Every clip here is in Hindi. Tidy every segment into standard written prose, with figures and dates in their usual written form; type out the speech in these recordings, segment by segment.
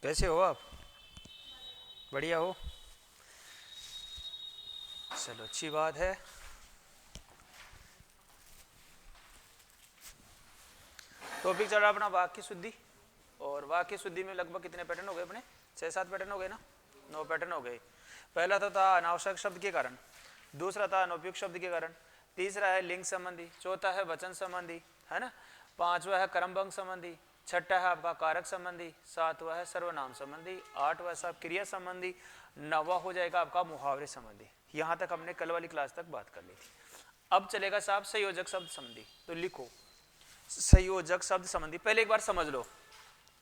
कैसे हो आप? बढ़िया हो? चलो अच्छी बात है। टॉपिक चल रहा अपना वाक्य शुद्धि। और वाक्य शुद्धि में लगभग कितने पैटर्न हो गए अपने? 6-7 पैटर्न हो गए ना? 9 पैटर्न हो गए। पहला तो था अनावश्यक शब्द के कारण, दूसरा था अनुपयुक्त शब्द के कारण, तीसरा है लिंग संबंधी, चौथा है वचन संबंधी, है ना, पांचवा है कर्मभंग संबंधी, छठा है आपका कारक संबंधी, सातवा है सर्वनाम संबंधी, आठवा है क्रिया संबंधी, नौवा हो जाएगा आपका मुहावरे संबंधी। यहां तक हमने कल वाली क्लास तक बात कर ली थी। अब चलेगा साहब संयोजक शब्द संबंधी। तो लिखो संयोजक शब्द संबंधी, पहले एक बार समझ लो,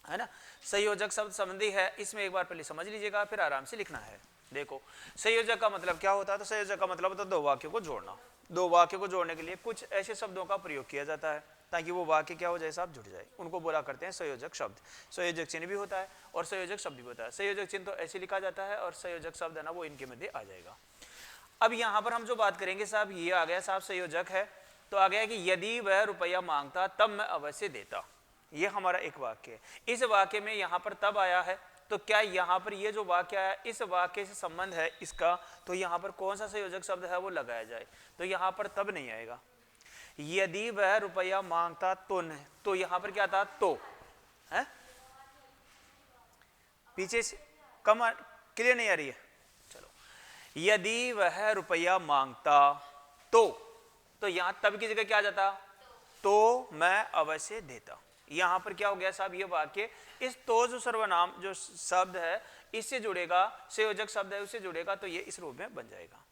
है ना। संयोजक शब्द संबंधी है, इसमें एक बार पहले समझ लीजिएगा, फिर आराम से लिखना है। देखो संयोजक का मतलब क्या होता है? तो संयोजक का मतलब होता है दो वाक्यों को जोड़ना। दो वाक्यों को जोड़ने के लिए कुछ ऐसे शब्दों का प्रयोग किया जाता है ताकि वो वाक्य क्या हो जाए साहब, जुड़ जाए। उनको बोला करते हैं संयोजक शब्द। संयोजक चिन्ह भी होता है और संयोजक शब्द भी होता है। संयोजक चिन्ह तो ऐसे लिखा जाता है और संयोजक शब्द है ना वो इनके मध्य आ जाएगा। अब यहाँ पर हम जो बात करेंगे साहब, ये आ गया साहब संयोजक है, तो आ गया कि यदि वह रुपया मांगता तब मैं अवश्य देता। ये हमारा एक वाक्य है। इस वाक्य में यहाँ पर तब आया है, तो क्या यहाँ पर ये जो वाक्य आया इस वाक्य से संबंध है इसका, तो यहाँ पर कौन सा संयोजक शब्द है वो लगाया जाए। तो यहाँ पर तब नहीं आएगा। यदि वह रुपया मांगता तो नहीं, तो यहाँ पर क्या था? तो है पीछे से कम क्लियर नहीं आ रही है। चलो, यदि वह रुपया मांगता तो यहां तब की जगह क्या आ जाता? तो मैं अवश्य देता। यहां पर क्या हो गया साहब, ये वाक्य इस तो जो सर्वनाम जो शब्द है इससे जुड़ेगा, संयोजक शब्द है उससे जुड़ेगा, तो ये इस रूप में बन जाएगा।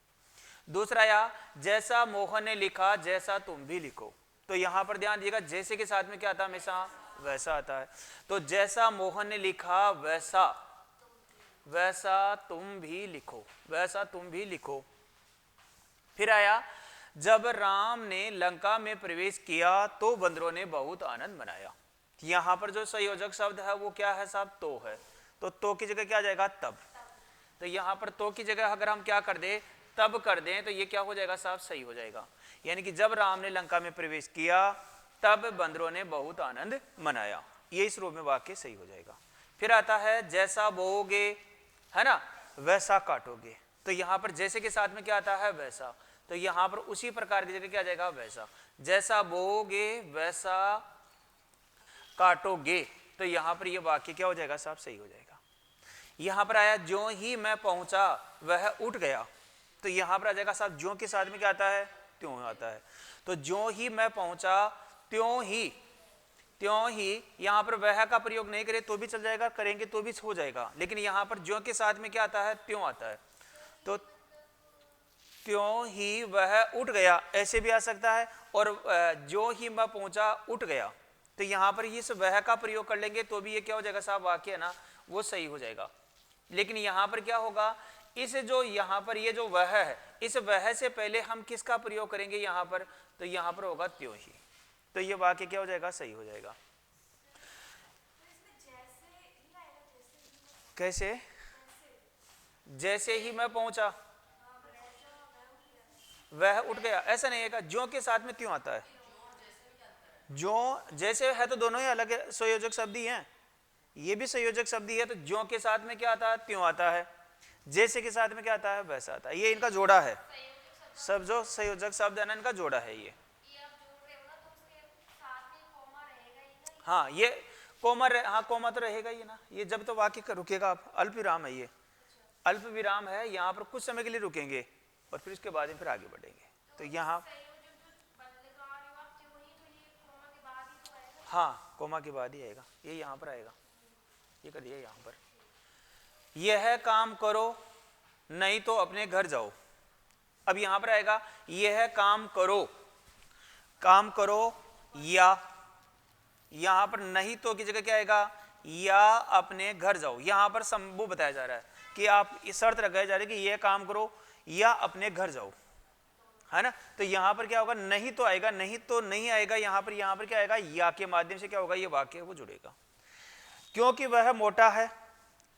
दूसरा या जैसा मोहन ने लिखा जैसा तुम भी लिखो। तो यहां पर ध्यान दीजिएगा, जैसे के साथ में क्या आता है? हमेशा वैसा आता है। तो जैसा मोहन ने लिखा वैसा तुम भी लिखो, वैसा तुम भी लिखो। फिर आया जब राम ने लंका में प्रवेश किया तो बंदरों ने बहुत आनंद मनाया। यहां पर जो संयोजक शब्द है वो क्या है साहब? तो है। तो की जगह क्या आ जाएगा? तब। तो यहां पर तो की जगह अगर हम क्या कर दें, तब कर दें, तो ये क्या हो जाएगा साहब? सही हो जाएगा। यानी कि जब राम ने लंका में प्रवेश किया तब बंदरों ने बहुत आनंद मनाया। ये इस रूप में वाक्य सही हो जाएगा। फिर आता है जैसा बोओगे, है ना, वैसा काटोगे। तो यहां पर जैसे के साथ में क्या आता है? वैसा। तो यहां पर उसी प्रकार की जगह क्या आ जाएगा? वैसा। जैसा बोओगे वैसा काटोगे। तो यहां पर ये वाक्य क्या हो जाएगा साहब? सही हो जाएगा। यहां पर आया ज्यों ही मैं पहुंचा वह उठ गया। तो यहां पर आ जाएगा साहब, ज्यों के साथ में क्या आता है? त्यों आता है। तो ज्यों ही मैं पहुंचा त्यों ही यहां पर वह का प्रयोग नहीं करें तो भी चल जाएगा, करेंगे तो भी हो जाएगा, लेकिन यहां पर ज्यों के साथ में क्या आता है? त्यों आता है। तो त्यों ही वह उठ गया ऐसे भी आ सकता है, और ज्यों ही मैं पहुंचा उठ गया। तो यहां पर इस वह का प्रयोग कर लेंगे तो भी ये क्या हो जाएगा साहब? वाक्य है ना वो सही हो जाएगा। लेकिन यहां पर क्या होगा, इस जो यहां पर ये जो वह है, इस वह से पहले हम किसका प्रयोग करेंगे यहां पर? तो यहां पर होगा त्यों ही। तो ये वाक्य क्या हो जाएगा? सही हो जाएगा। कैसे? जैसे ही मैं पहुंचा वह उठ गया, ऐसा नहीं है। ज्यों के साथ में त्यों आता है। ज्यों जैसे है तो दोनों ही अलग संयोजक शब्द ही हैं। ये भी संयोजक शब्द ही है। तो ज्यों के साथ में क्या आता है? त्यों आता है। जैसे के साथ में क्या आता है? वैसा आता है। ये इनका जोड़ा है। सब जो संयोजक शब्द है ना इनका जोड़ा है ये। हाँ ये कोमा हाँ कोमा तो रहेगा ही ना। ये जब तो वाक्य रुकेगा, आप अल्प विराम है, ये अल्प विराम है। यहाँ पर कुछ समय के लिए रुकेंगे और फिर उसके बाद फिर आगे बढ़ेंगे। तो यहाँ हाँ कोमा के बाद ही आएगा, ये यहाँ पर आएगा। ये कर दिया यहाँ पर, यह काम करो नहीं तो अपने घर जाओ। अब यहाँ पर आएगा यह काम करो या, यहां पर नहीं तो की जगह क्या आएगा? या अपने घर जाओ। यहां पर संभव बताया जा रहा है कि आप इस शर्त लगाया जा रहा है कि यह काम करो या अपने घर जाओ, है ना। तो यहां पर क्या होगा? नहीं तो आएगा, नहीं तो नहीं आएगा यहां पर क्या आएगा? या के माध्यम से क्या होगा? ये वाक्य वो जुड़ेगा। क्योंकि वह मोटा है।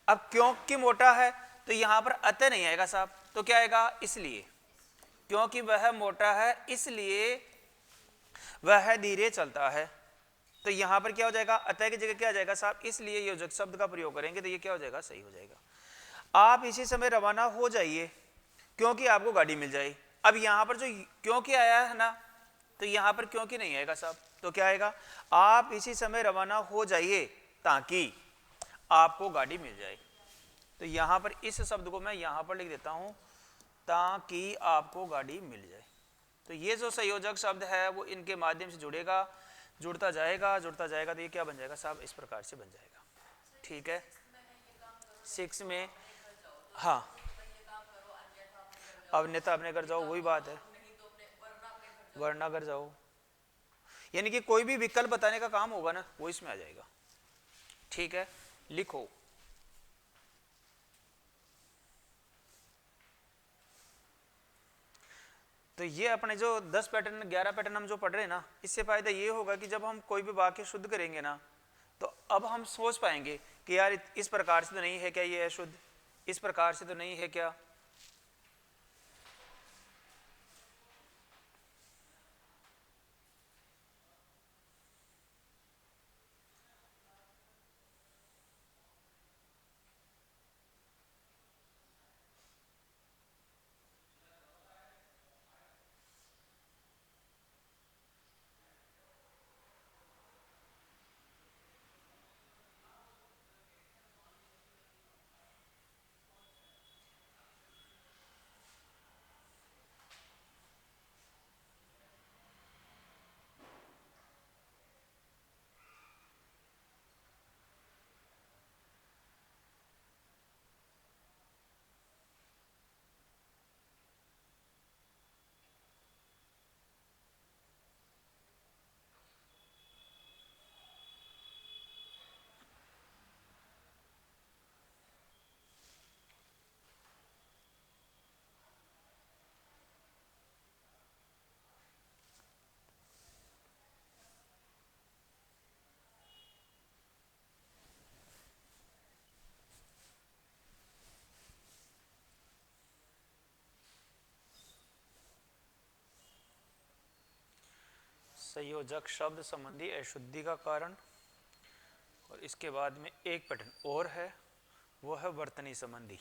अब क्योंकि मोटा है तो यहां पर अतः नहीं आएगा साहब, तो क्या आएगा? इसलिए। क्योंकि वह मोटा है इसलिए वह धीरे चलता है। तो यहां पर क्या हो जाएगा, अतः की जगह क्या आ जाएगा साहब, इसलिए योजक शब्द का प्रयोग करेंगे तो ये क्या हो जाएगा, सही हो जाएगा। आप इसी समय रवाना हो जाइए क्योंकि आपको गाड़ी मिल जाए। अब यहां पर जो क्योंकि आया है ना, तो यहां पर क्योंकि नहीं आएगा साहब, तो क्या आएगा, आप इसी समय रवाना हो जाइए ताकि आपको गाड़ी मिल जाए। तो यहां पर इस शब्द को मैं यहां पर लिख देता हूं, ताकि आपको गाड़ी मिल जाए। तो ये जो संयोजक शब्द है वो इनके माध्यम से जुड़ेगा, जुड़ता जाएगा जुड़ता जाएगा, तो ये क्या बन जाएगा साहब, इस प्रकार से बन जाएगा। ठीक है, 6 में हाँ, अब नेता अपने घर जाओ, वही बात है, वरना घर जाओ, यानी कि कोई भी विकल्प बताने का काम होगा ना वो इसमें आ जाएगा। ठीक है, लिखो। तो ये अपने जो 10 पैटर्न 11 पैटर्न हम जो पढ़ रहे हैं ना, इससे फायदा ये होगा कि जब हम कोई भी वाक्य शुद्ध करेंगे ना, तो अब हम सोच पाएंगे कि यार इस प्रकार से तो नहीं है क्या ये अशुद्ध, इस प्रकार से तो नहीं है क्या। संयोजक शब्द संबंधी अशुद्धि का कारण, और इसके बाद में एक पैटर्न और है, वो है वर्तनी संबंधी।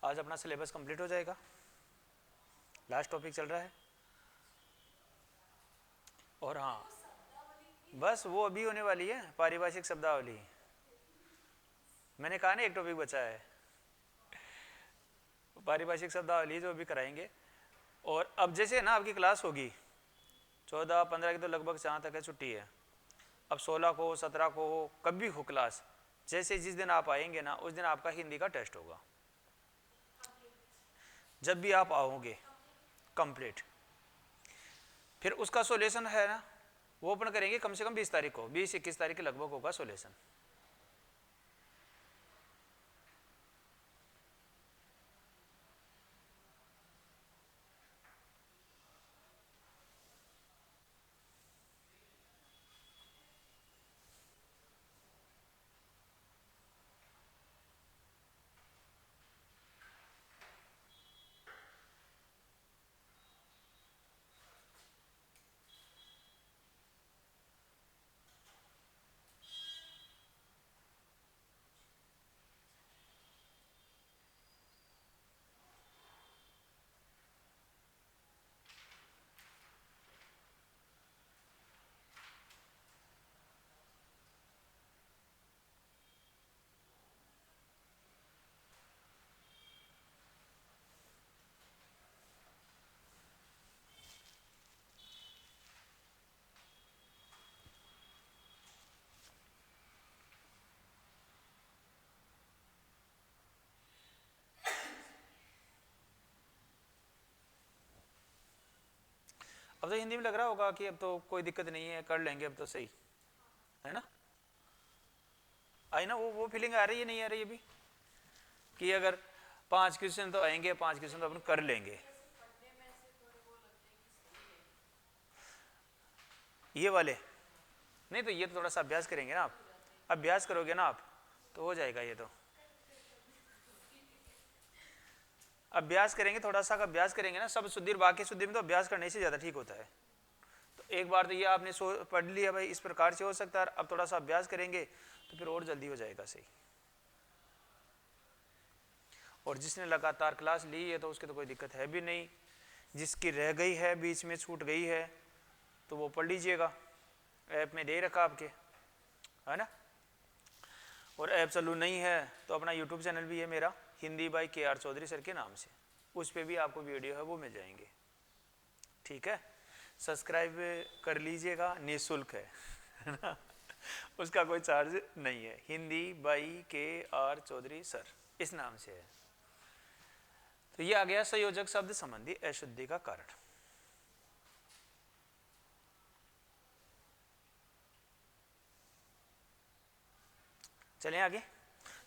आज अपना सिलेबस कंप्लीट हो जाएगा, लास्ट टॉपिक चल रहा है। और हाँ, बस वो अभी होने वाली है, पारिभाषिक शब्दावली। मैंने कहा ना एक टॉपिक बचा है, पारिभाषिक शब्दावली जो अभी कराएंगे। और अब जैसे ना आपकी क्लास होगी 14-15 की, तो लगभग जहाँ तक है छुट्टी है। अब 16 को 17 को हो, कभी हो क्लास, जैसे जिस दिन आप आएंगे ना उस दिन आपका हिंदी का टेस्ट होगा, जब भी आप आओगे कंप्लीट। फिर उसका सॉल्यूशन है ना, वो अपन करेंगे कम से कम 20 तारीख को, 20-21 तारीख के लगभग होगा सॉल्यूशन। अब तो हिंदी में लग रहा होगा कि अब तो कोई दिक्कत नहीं है, कर लेंगे अब तो, सही है ना। आई ना वो फीलिंग आ रही है, नहीं आ रही अभी, कि अगर 5 क्वेश्चन तो आएंगे, 5 क्वेश्चन तो अपन कर लेंगे। ये वाले नहीं तो ये तो थोड़ा सा अभ्यास करेंगे ना, आप अभ्यास करोगे ना आप तो हो जाएगा। ये तो अभ्यास करेंगे, थोड़ा सा अभ्यास करेंगे ना, सब शुद्धि और वाक्य शुद्धि में तो अभ्यास करने से ज़्यादा ठीक होता है। तो एक बार तो ये आपने पढ़ लिया भाई इस प्रकार से हो सकता है, अब थोड़ा सा अभ्यास करेंगे तो फिर और जल्दी हो जाएगा सही। और जिसने लगातार क्लास ली है तो उसकी तो कोई दिक्कत है भी नहीं, जिसकी रह गई है बीच में छूट गई है तो वो पढ़ लीजिएगा, ऐप में दे रखा आपके, है ना। और ऐप चालू नहीं है तो अपना यूट्यूब चैनल भी है मेरा, Hindi by KR Chaudhary sir के नाम से, उस पर भी आपको वीडियो है वो मिल जाएंगे, ठीक है। सब्सक्राइब कर लीजिएगा, निःशुल्क है ना, उसका कोई चार्ज नहीं है। Hindi by KR Chaudhary sir इस नाम से है। तो ये आ गया संयोजक शब्द संबंधी अशुद्धि का कारण। चलें आगे।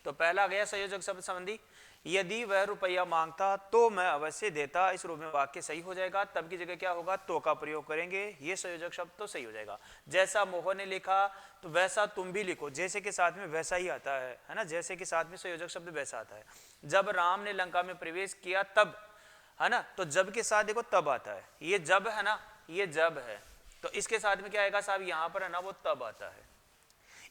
तो पहला आ गया संयोजक शब्द संबंधी, यदि वह रुपया मांगता तो मैं अवश्य देता, इस रूप में वाक्य सही हो जाएगा। तब की जगह क्या होगा, तो का प्रयोग करेंगे, ये संयोजक शब्द तो सही हो जाएगा। जैसा मोहन ने लिखा तो वैसा तुम भी लिखो, जैसे के साथ में वैसा ही आता है ना, जैसे के साथ में संयोजक शब्द वैसा आता है। जब राम ने लंका में प्रवेश किया तब, है ना, तो जब के साथ देखो तब आता है, ये जब है ना, ये जब है, तो इसके साथ में क्या आएगा साहब, यहाँ पर है ना वो तब आता है।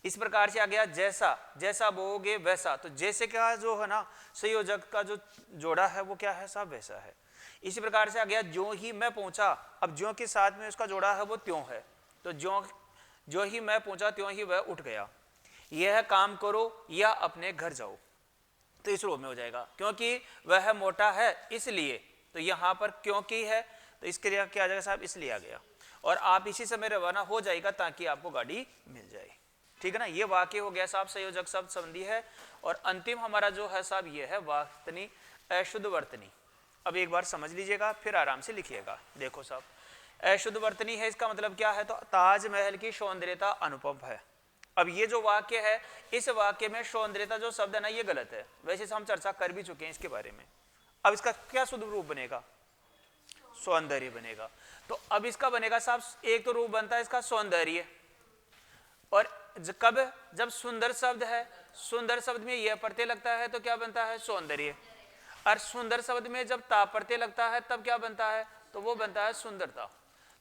इस प्रकार से आ गया जैसा, जैसा बोओगे वैसा, तो जैसे का जो है ना संयोजक का जो जोड़ा है वो क्या है साहब, वैसा है। इसी प्रकार से आ गया ज्यों ही मैं पहुंचा, अब ज्यों के साथ में उसका जोड़ा है वो त्यों है, तो ज्यों ही मैं पहुंचा त्यों ही वह उठ गया। यह काम करो या अपने घर जाओ, तो इस रूप में हो जाएगा, क्योंकि वह मोटा है इसलिए, तो यहाँ पर क्योंकि है तो इसके लिए क्या आ जाएगा साहब, इसलिए आ गया। और आप इसी समय रवाना हो जाएगा ताकि आपको गाड़ी मिल जाए, ठीक है ना। ये वाक्य हो गया साहब संयोजक शब्द संबंधी है। और अंतिम हमारा जो है साहब ये है वर्तनी, अशुद्ध वर्तनी। अब एक बार समझ लीजिएगा फिर आराम से लिखिएगा। देखो साहब अशुद्ध वर्तनी है, इसका मतलब क्या है, तो ताजमहल की सौंदर्यता अनुपम है। अब ये जो वाक्य है, इस वाक्य में सौंदर्यता जो शब्द है ना ये गलत है, वैसे हम चर्चा कर भी चुके हैं इसके बारे में। अब इसका क्या शुद्ध रूप बनेगा, सौंदर्य बनेगा। तो अब इसका बनेगा साहब, एक तो रूप बनता है इसका सौंदर्य, और कब, जब सुंदर शब्द है, सुंदर शब्द में यह प्रत्यय लगता है तो क्या बनता है, सौंदर्य। और सुंदर शब्द में जब ता प्रत्यय लगता है तब क्या बनता है, तो वो बनता है सुंदरता।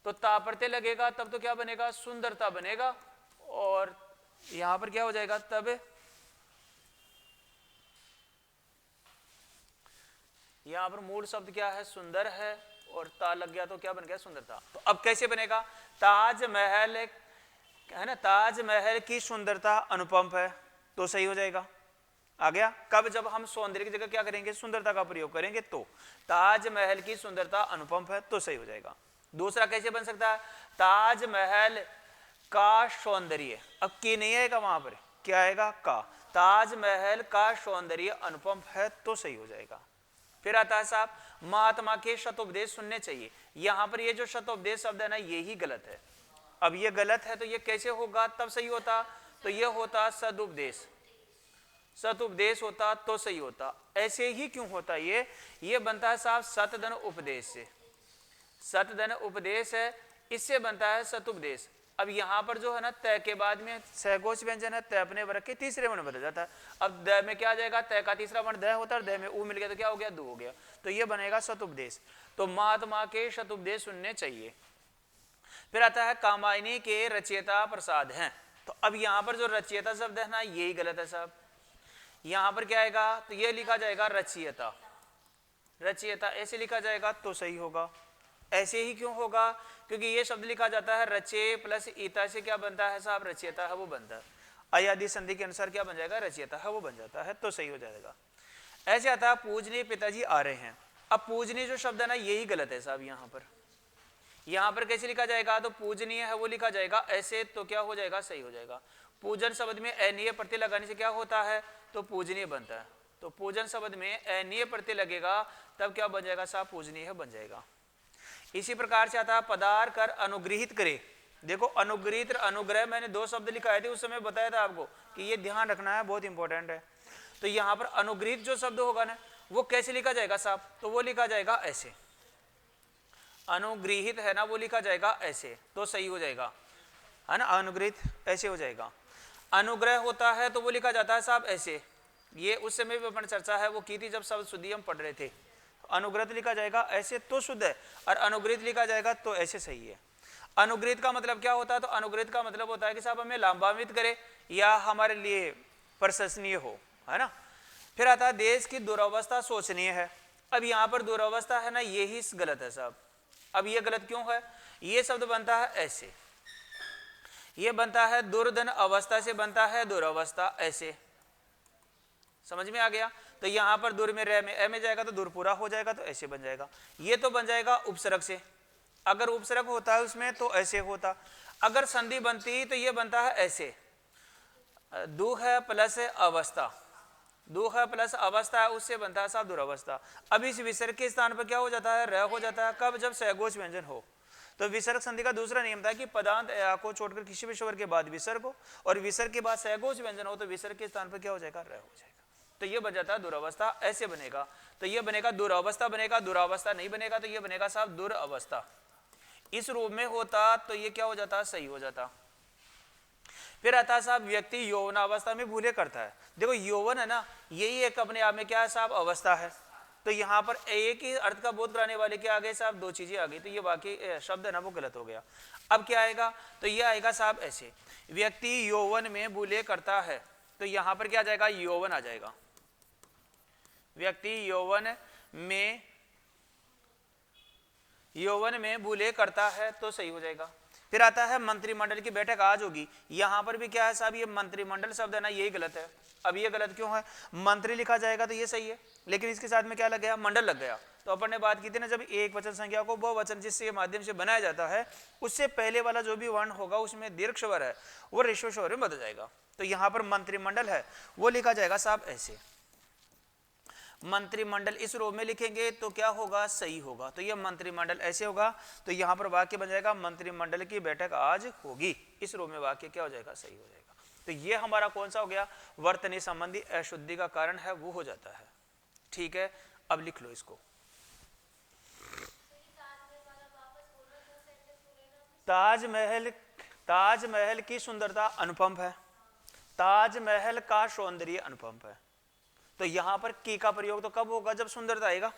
तो ता प्रत्यय लगेगा तब तो क्या बनेगा, सुंदरता बनेगा। और यहां पर क्या हो जाएगा, तब यहां पर मूल शब्द क्या है, सुंदर है, और ता लग गया तो क्या बन गया, सुंदरता। तो अब कैसे बनेगा, ताजमहल है ना, ताजमहल की सुंदरता अनुपम है, तो सही हो जाएगा। आ गया, कब, जब हम सौंदर्य की जगह क्या करेंगे, सुंदरता का प्रयोग करेंगे, तो ताजमहल की सुंदरता अनुपम है, तो सही हो जाएगा। दूसरा कैसे बन सकता है, ताजमहल का सौंदर्य, अब की नहीं आएगा वहां पर, क्या आएगा, का, ताजमहल का सौंदर्य अनुपम है, तो सही हो जाएगा। फिर आता है साहब महात्मा के शतोपदेश सुनने चाहिए, यहां पर ये जो शतोपदेश शब्द है ना ये ही गलत है। अब ये गलत है तो ये कैसे होगा, तब सही होता, तो ये होता सदुपदेश, सदुपदेश होता तो सही होता। ऐसे ही क्यों होता, ये बनता है साहब सतधन उपदेश से, सतधन उपदेश है, इससे बनता है सतुपदेश। अब यहाँ पर जो है ना तय के बाद में सहगोच व्यंजन है, तय अपने वर्ग के तीसरे वर्ण बदल जाता है। अब द में क्या आ जाएगा, तय का तीसरा वर्ण द होता है, द में ऊ मिल गया तो क्या हो गया, दू हो गया, तो ये बनेगा सतुपदेश। तो महात्मा के शतुपदेश सुनने चाहिए। फिर आता है कामायनी के रचयिता प्रसाद हैं, तो अब यहाँ पर जो रचयिता शब्द है ना यही गलत है साहब। यहाँ पर क्या आएगा, तो ये लिखा जाएगा रचयिता, रचयिता ऐसे लिखा जाएगा तो सही होगा। ऐसे ही क्यों होगा, क्योंकि ये शब्द लिखा जाता है रचे प्लस ईता से क्या बनता है साहब, रचयिता है वो बनता है, अयादि संधि के अनुसार क्या बन जाएगा, रचयिता है वो बन जाता है, तो सही हो जाएगा। ऐसे आता है पूजनीय पिताजी आ रहे हैं, अब पूजनीय जो शब्द है ना यही गलत है साहब। यहाँ पर कैसे लिखा जाएगा, तो पूजनीय है वो लिखा जाएगा ऐसे, तो क्या हो जाएगा, सही हो जाएगा। पूजन शब्द में अनीय प्रत्यय लगाने से क्या होता है, तो पूजनीय बनता है, तो पूजन शब्द में अनीय प्रत्यय लगेगा तब क्या बन जाएगा साहब, पूजनीय बन जाएगा। इसी प्रकार से आता है पदार कर अनुग्रहित करे, देखो अनुग्रहित अनुग्रह मैंने दो शब्द लिखाए थे उस समय बताया था आपको कि ये ध्यान रखना है, बहुत इंपॉर्टेंट है। तो यहाँ पर अनुग्रहित जो शब्द होगा ना वो कैसे लिखा जाएगा साहब, तो वो लिखा जाएगा ऐसे, अनुग्रहित है ना वो लिखा जाएगा ऐसे, तो सही हो जाएगा। है ना, अनुग्रहित ऐसे हो जाएगा। अनुग्रह होता है तो वो लिखा जाता है साहब ऐसे, ये उस समय भी अपन चर्चा है वो की थी जब शब्द शुद्धि हम पढ़ रहे थे। अनुग्रहित लिखा जाएगा ऐसे तो शुद्ध है, और अनुग्रहित लिखा जाएगा तो ऐसे सही है। अनुग्रहित का मतलब क्या होता है, तो अनुग्रहित का मतलब होता है कि साहब हमें लाभान्वित करे या हमारे लिए प्रशंसनीय हो, है ना। फिर आता है देश की दुरावस्था शोचनीय है। अब यहाँ पर दुरावस्था है ना, यही गलत है साहब। अब ये गलत क्यों है, ये शब्द बनता है ऐसे, ये बनता है दुर्धन अवस्था से बनता है दुरावस्था ऐसे, समझ में आ गया। तो यहाँ पर दूर में रह में ए में जाएगा तो दूर पूरा हो जाएगा तो ऐसे बन जाएगा। ये तो बन जाएगा उपसर्ग से, अगर उपसर्ग होता है उसमें तो ऐसे होता। अगर संधि बनती तो ये बनता है ऐसे, दुख प्लस अवस्था, दुख प्लस अवस्था है उससे बनता है साहब दुरावस्था। अब इस विसर्ग के स्थान पर क्या हो जाता है, र हो जाता है। कब, जब सहगोच व्यंजन हो। तो विसर्ग संधि का दूसरा नियम था कि पदांत या को छोड़कर किसी भी स्वर के बाद विसर्ग हो, और विसर्ग के बाद सहगोच व्यंजन हो तो विसर्ग के स्थान पर क्या हो जाएगा, र हो जाएगा। तो ये बन जाता है दुरावस्था, ऐसे बनेगा। तो ये बनेगा दुरावस्था बनेगा, दुरावस्था नहीं बनेगा तो ये बनेगा साहब दुरावस्था। इस रूप में होता तो ये क्या हो जाता, सही हो जाता। फिर आता है साहब व्यक्ति यौवनावस्था में भूले करता है। देखो यौवन है ना, यही एक अपने आप में क्या है साहब, अवस्था है। तो यहाँ पर एक ही अर्थ का बोध कराने वाले के आगे साहब दो चीजें आ गई, तो ये बाकी शब्द है ना वो गलत हो गया। अब क्या आएगा, तो ये आएगा साहब ऐसे, व्यक्ति यौवन में भूले करता है। तो यहाँ पर क्या आ जाएगा, यौवन आ जाएगा। व्यक्ति यौवन में भूले करता है तो सही हो जाएगा। फिर आता है मंत्रिमंडल की बैठक आज होगी। यहां पर भी क्या है साहब, ये मंत्रिमंडल शब्द है ना, यही गलत है। अब ये गलत क्यों है, मंत्री लिखा जाएगा तो ये सही है, लेकिन इसके साथ में क्या लग गया, मंडल लग गया। तो अपन ने बात की थी ना, जब एक वचन संख्या को बहुवचन जिसके माध्यम से बनाया जाता है, उससे पहले वाला जो भी वर्ण होगा उसमें दीर्घ स्वर है वो ह्रस्व स्वर में बदल जाएगा। तो यहाँ पर मंत्रिमंडल है वो लिखा जाएगा साहब ऐसे, मंत्रिमंडल इस रूप में लिखेंगे तो क्या होगा, सही होगा। तो ये मंत्रिमंडल ऐसे होगा, तो यहां पर वाक्य बन जाएगा मंत्रिमंडल की बैठक आज होगी। इस रूप में वाक्य क्या हो जाएगा, सही हो जाएगा। तो ये हमारा कौन सा हो गया, वर्तनी संबंधी अशुद्धि का कारण है वो हो जाता है। ठीक है, अब लिख लो इसको। ताजमहल की सुंदरता अनुपम है, ताजमहल का सौंदर्य अनुपम है। तो यहां पर की का प्रयोग तो कब होगा, जब सुंदरता आएगा,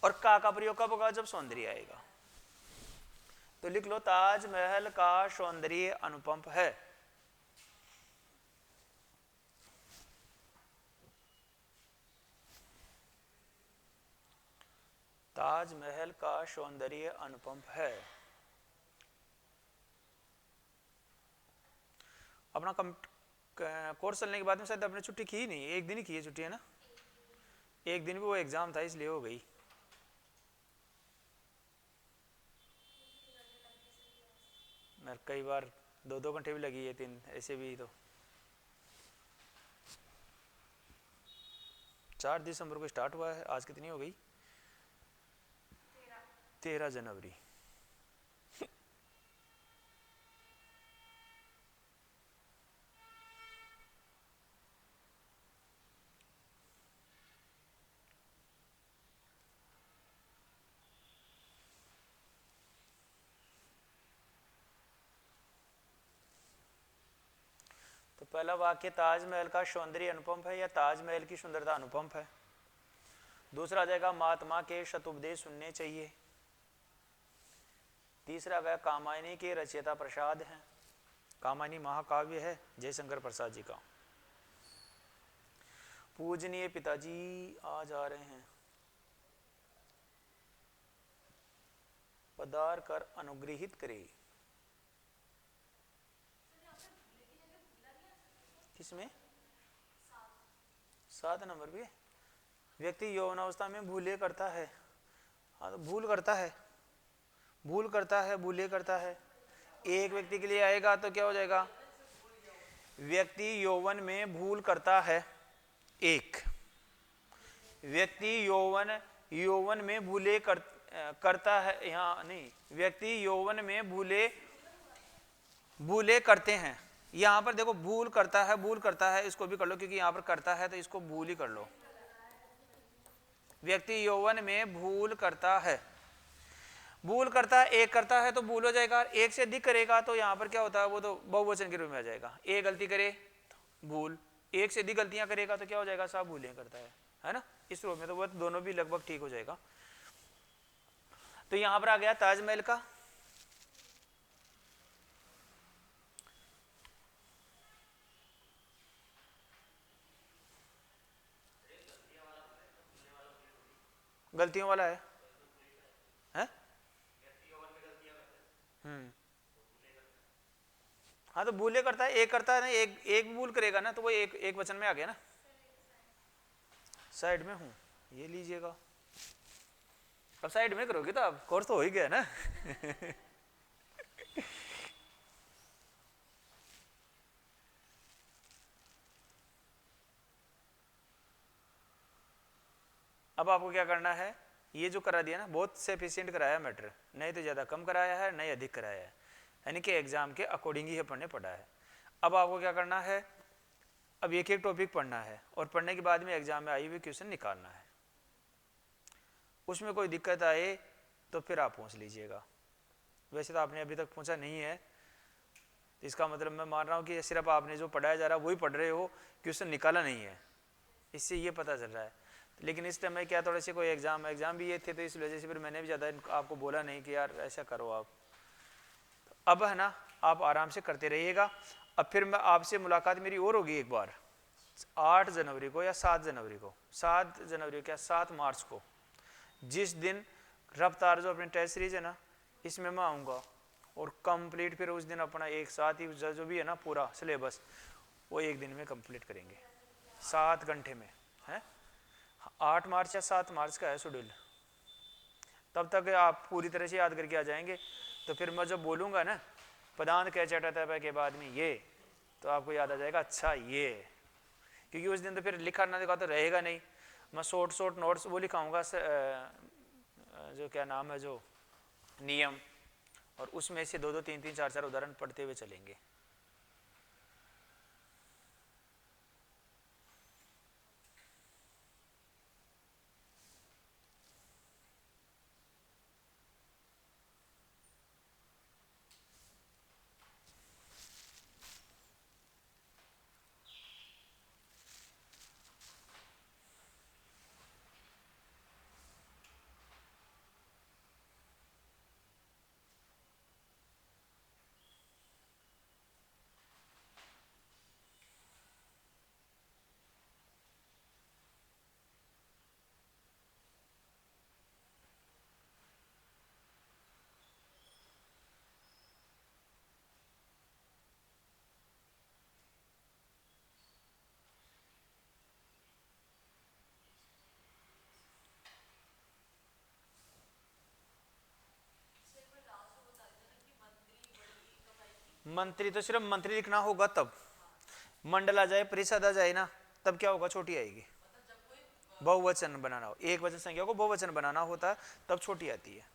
और का प्रयोग कब होगा, जब सौंदर्य आएगा। तो लिख लो ताजमहल का सौंदर्य अनुपम है। ताजमहल का सौंदर्य अनुपम है। अपना कोर्स चलने के बाद में शायद आपने छुट्टी की ही नहीं, एक दिन ही की है छुट्टी, है ना। एक दिन भी वो एग्जाम था इसलिए हो गई। मैं कई बार 2-2 घंटे भी लगी है, 3 ऐसे भी। तो 4 दिसंबर को स्टार्ट हुआ है, आज कितनी हो गई, 13 जनवरी। तो पहला वाक्य ताजमहल का सौंदर्य अनुपम है या ताजमहल की सुंदरता अनुपम है। दूसरा आ जाएगा महात्मा के शतुपदेश सुनने चाहिए। तीसरा गया कामायनी के रचयिता प्रसाद हैं, कामायनी महाकाव्य है जयशंकर प्रसाद जी का। पूजनीय पिताजी आ जा रहे हैं, पधार कर अनुग्रहित करे। किसमें, 7 नंबर पे, व्यक्ति यौवनावस्था में भूले करता है। हाँ तो भूल करता है, भूल करता है, भूले करता है। एक व्यक्ति के लिए आएगा तो क्या हो जाएगा, व्यक्ति यौवन में भूल करता है। एक व्यक्ति यौवन में भूले करता है, यहाँ नहीं, व्यक्ति यौवन में भूले करते हैं। यहाँ पर देखो भूल करता है, भूल करता है इसको भी कर लो, क्योंकि यहाँ पर करता है तो इसको भूल ही कर लो। व्यक्ति यौवन में भूल करता है, भूल करता है, एक करता है तो भूल हो जाएगा, एक से अधिक करेगा तो यहाँ पर क्या होता है, वो तो बहुवचन के रूप में आ जाएगा। एक गलती करे तो भूल, एक से अधिक गलतियां करेगा तो क्या हो जाएगा साहब, भूलें करता है ना। इस रूप में तो वो दोनों भी लगभग ठीक हो जाएगा। तो यहाँ पर आ गया ताजमहल का, गलतियों वाला है, हैं? हाँ तो भूले करता है, एक करता है ना, एक भूल करेगा ना तो वो एक वचन में आ गया ना। साइड में हूँ, ये लीजिएगा। अब साइड में करोगे तो अब कोर्स तो हो ही गया ना। अब आपको क्या करना है, ये जो करा दिया ना, बहुत सफिशिएंट कराया मैटर, नहीं तो ज़्यादा कम कराया है, नहीं अधिक कराया है, यानी कि एग्जाम के अकॉर्डिंग ही पढ़ने पड़ा है। अब आपको क्या करना है, अब एक एक टॉपिक पढ़ना है और पढ़ने के बाद में एग्जाम में आई हुई क्वेश्चन निकालना है। उसमें कोई दिक्कत आए तो फिर आप पूछ लीजिएगा। वैसे तो आपने अभी तक पूछा नहीं है, तो इसका मतलब मैं मान रहा हूँ कि सिर्फ आपने जो पढ़ाया जा रहा है वही पढ़ रहे हो, क्वेश्चन निकाला नहीं है, इससे ये पता चल रहा है। लेकिन इस टाइम में क्या थोड़े से कोई एग्जाम भी ये थे, तो इस वजह से फिर मैंने भी ज़्यादा आपको बोला नहीं कि यार ऐसा करो आप। तो अब है ना, आप आराम से करते रहिएगा। अब फिर मैं आपसे मुलाकात मेरी और होगी एक बार 8 जनवरी को या 7 जनवरी को, 7 जनवरी क्या 7 मार्च को, जिस दिन रफ्तार जो अपनी टेस्ट सीरीज है ना, इसमें मैं आऊँगा और कंप्लीट फिर उस दिन अपना एक साथ ही जो भी है ना पूरा सिलेबस वो एक दिन में कंप्लीट करेंगे 7 घंटे में, है 8 मार्च या 7 मार्च का है शेड्यूल। तब तक आप पूरी तरह से याद करके आ जाएंगे। तो फिर मैं जब बोलूँगा ना पदांत कह चटा के बाद में ये, तो आपको याद आ जाएगा अच्छा ये, क्योंकि उस दिन तो फिर लिखा ना दिखा तो रहेगा नहीं। मैं शॉर्ट नोट्स वो लिखाऊंगा जो क्या नाम है जो नियम, और उसमें से 2-2 3-3 4-4 उदाहरण पढ़ते हुए चलेंगे। मंत्री तो सिर्फ मंत्री लिखना होगा, तब मंडल आ जाए, परिषद आ जाए ना, तब क्या होगा, छोटी आएगी। बहुवचन बनाना हो, एक वचन संख्या को बहुवचन बनाना होता है तब छोटी आती है।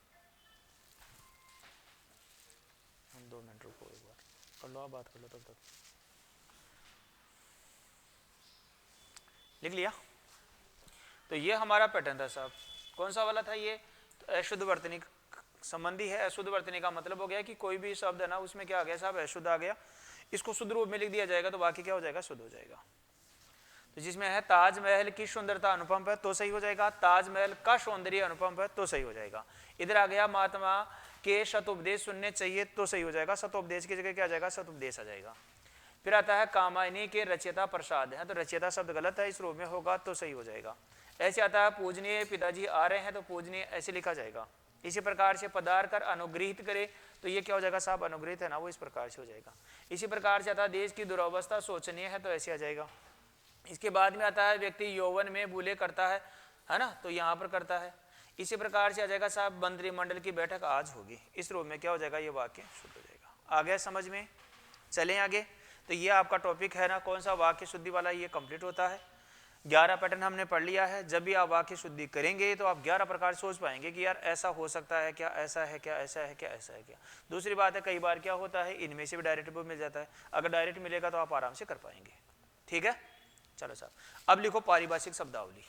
2 मिनट रुको, एक बार कर लो, आप बात कर लो तब तक। लिख लिया? तो ये हमारा पैटर्न था साहब। कौन सा वाला था ये? तो अशुद्ध वर्तनी संबंधी है। अशुद्ध वर्तनी का मतलब हो गया कि कोई भी शब्द है ना उसमें क्या आ गया साहब, अशुद्ध आ गया, इसको शुद्ध रूप में लिख दिया जाएगा तो बाकी क्या हो जाएगा, शुद्ध हो जाएगा। तो जिसमें है ताजमहल की सुंदरता अनुपम है तो सही हो जाएगा, ताजमहल का सौंदर्य अनुपम है तो सही हो जाएगा। इधर आ गया महात्मा के शतोपदेश सुनने चाहिए तो सही हो जाएगा, शतोपदेश की जगह क्या आ जाएगा, शतोपदेश आ जाएगा। फिर आता है कामायनी के रचयिता प्रसाद है, तो रचयिता शब्द गलत है, इस रूप में होगा तो सही हो जाएगा। ऐसे आता है पूजनीय पिताजी आ रहे हैं तो पूजनीय ऐसे लिखा जाएगा। इसी प्रकार से पदार्थ कर अनुग्रहित करे तो ये क्या हो जाएगा साहब, अनुग्रहित है ना वो इस प्रकार से हो जाएगा। इसी प्रकार से आता है देश की दुरावस्था शोचनीय है तो ऐसे आ जाएगा। इसके बाद में आता है व्यक्ति यौवन में भूले करता है ना, तो यहाँ पर करता है। इसी प्रकार से आ जाएगा साहब मंत्रिमंडल की बैठक आज होगी, इस रूप में क्या हो जाएगा, ये वाक्य शुद्ध हो जाएगा। आ गया समझ में? चलें आगे। तो ये आपका टॉपिक है ना, कौन सा, वाक्य शुद्धि वाला, ये कंप्लीट होता है। 11 पैटर्न हमने पढ़ लिया है। जब भी आप वाक्य शुद्धि करेंगे तो आप 11 प्रकार सोच पाएंगे कि यार ऐसा हो सकता है क्या, ऐसा है क्या, ऐसा है क्या, ऐसा है क्या। दूसरी बात है कई बार क्या होता है इनमें से भी डायरेक्ट मिल जाता है, अगर डायरेक्ट मिलेगा तो आप आराम से कर पाएंगे। ठीक है, चलो साहब अब लिखो पारिभाषिक शब्दावली।